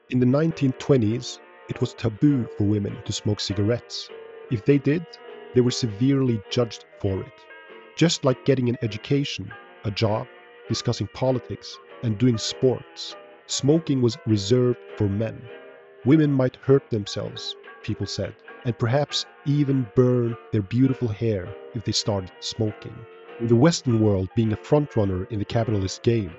In the 1920s, it was taboo for women to smoke cigarettes. If they did, they were severely judged for it. Just like getting an education, a job, discussing politics, and doing sports, smoking was reserved for men. Women might hurt themselves, people said, and perhaps even burn their beautiful hair if they started smoking. With the Western world being a frontrunner in the capitalist game,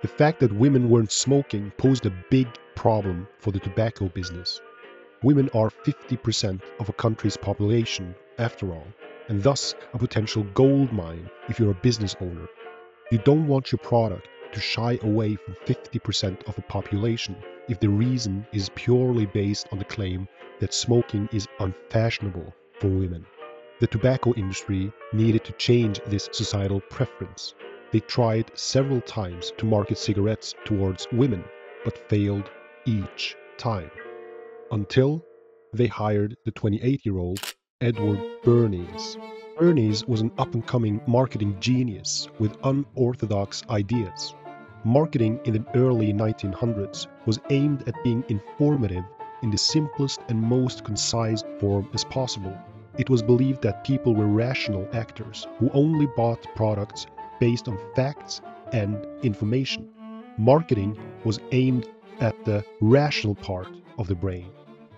the fact that women weren't smoking posed a big problem for the tobacco business. Women are 50% of a country's population, after all, and thus a potential gold mine if you're a business owner. You don't want your product to shy away from 50% of the population if the reason is purely based on the claim that smoking is unfashionable for women. The tobacco industry needed to change this societal preference. They tried several times to market cigarettes towards women, but failed each time. Until they hired the 28-year-old Edward Bernays. Bernays was an up-and-coming marketing genius with unorthodox ideas. Marketing in the early 1900s was aimed at being informative in the simplest and most concise form as possible. It was believed that people were rational actors who only bought products based on facts and information. Marketing was aimed at the rational part of the brain.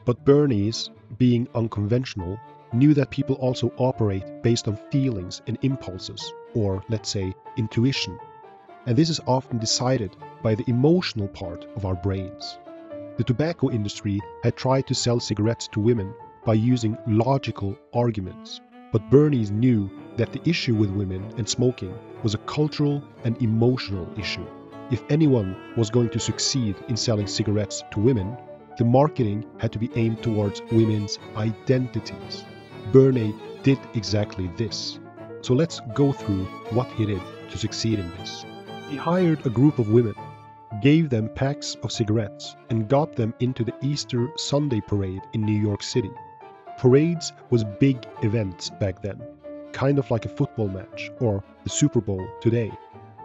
But Bernays, being unconventional, knew that people also operate based on feelings and impulses, or let's say intuition. And this is often decided by the emotional part of our brains. The tobacco industry had tried to sell cigarettes to women by using logical arguments, but Bernays knew that the issue with women and smoking was a cultural and emotional issue. If anyone was going to succeed in selling cigarettes to women, the marketing had to be aimed towards women's identities. Bernays did exactly this. So let's go through what he did to succeed in this. He hired a group of women, gave them packs of cigarettes, and got them into the Easter Sunday parade in New York City. Parades was big events back then, kind of like a football match or the Super Bowl today.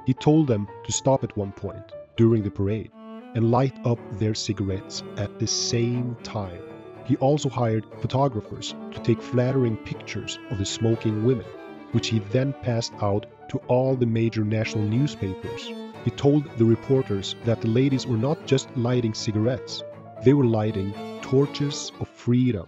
He told them to stop at one point during the parade and light up their cigarettes at the same time. He also hired photographers to take flattering pictures of the smoking women, which he then passed out to all the major national newspapers. He told the reporters that the ladies were not just lighting cigarettes, they were lighting torches of freedom.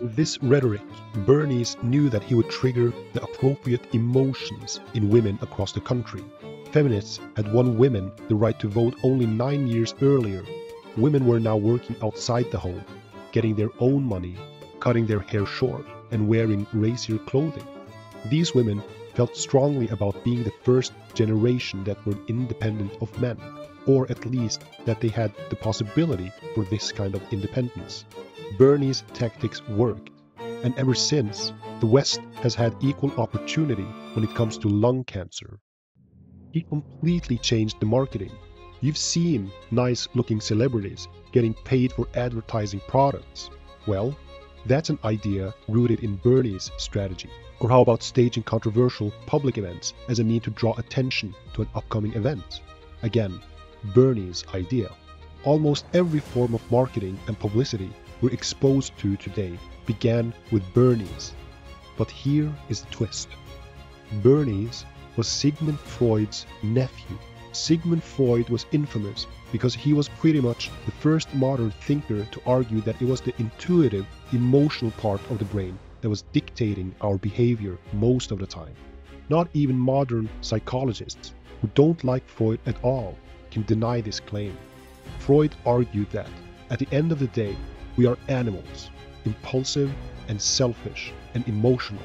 With this rhetoric, Bernays knew that he would trigger the appropriate emotions in women across the country. Feminists had won women the right to vote only 9 years earlier. Women were now working outside the home, getting their own money, cutting their hair short, and wearing racier clothing. These women felt strongly about being the first generation that were independent of men, or at least that they had the possibility for this kind of independence. Bernays' tactics worked, and ever since, the West has had equal opportunity when it comes to lung cancer. He completely changed the marketing. You've seen nice-looking celebrities getting paid for advertising products. Well, that's an idea rooted in Bernays' strategy. Or how about staging controversial public events as a means to draw attention to an upcoming event? Again, Bernays' idea. Almost every form of marketing and publicity we're exposed to today began with Bernays. But here is the twist. Bernays was Sigmund Freud's nephew. Sigmund Freud was infamous because he was pretty much the first modern thinker to argue that it was the intuitive, emotional part of the brain that was dictating our behavior most of the time. Not even modern psychologists, who don't like Freud at all, can deny this claim. Freud argued that, at the end of the day, we are animals, impulsive and selfish and emotional.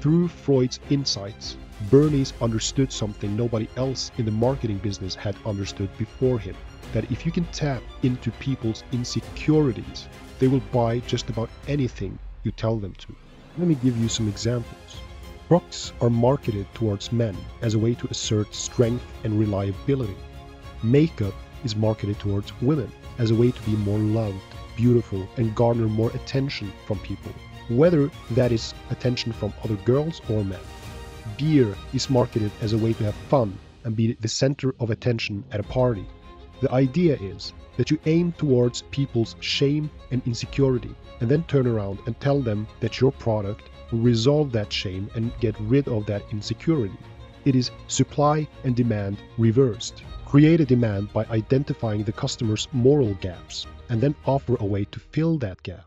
Through Freud's insights, Bernays understood something nobody else in the marketing business had understood before him, that if you can tap into people's insecurities, they will buy just about anything you tell them to. Let me give you some examples. Trucks are marketed towards men as a way to assert strength and reliability. Makeup is marketed towards women as a way to be more loved, beautiful, and garner more attention from people, whether that is attention from other girls or men. Beer is marketed as a way to have fun and be the center of attention at a party. The idea is that you aim towards people's shame and insecurity, and then turn around and tell them that your product will resolve that shame and get rid of that insecurity. It is supply and demand reversed. Create a demand by identifying the customer's moral gaps, and then offer a way to fill that gap.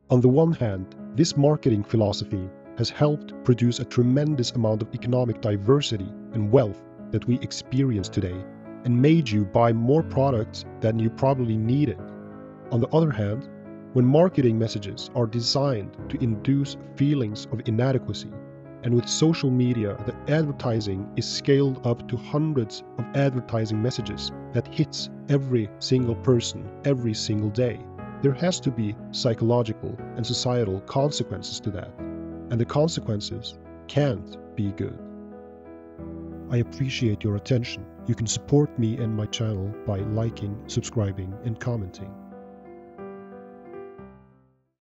On the one hand, this marketing philosophy has helped produce a tremendous amount of economic diversity and wealth that we experience today, and made you buy more products than you probably needed. On the other hand, when marketing messages are designed to induce feelings of inadequacy, and with social media the advertising is scaled up to hundreds of advertising messages that hits every single person every single day, there has to be psychological and societal consequences to that, and the consequences can't be good. I appreciate your attention. You can support me and my channel by liking, subscribing, and commenting.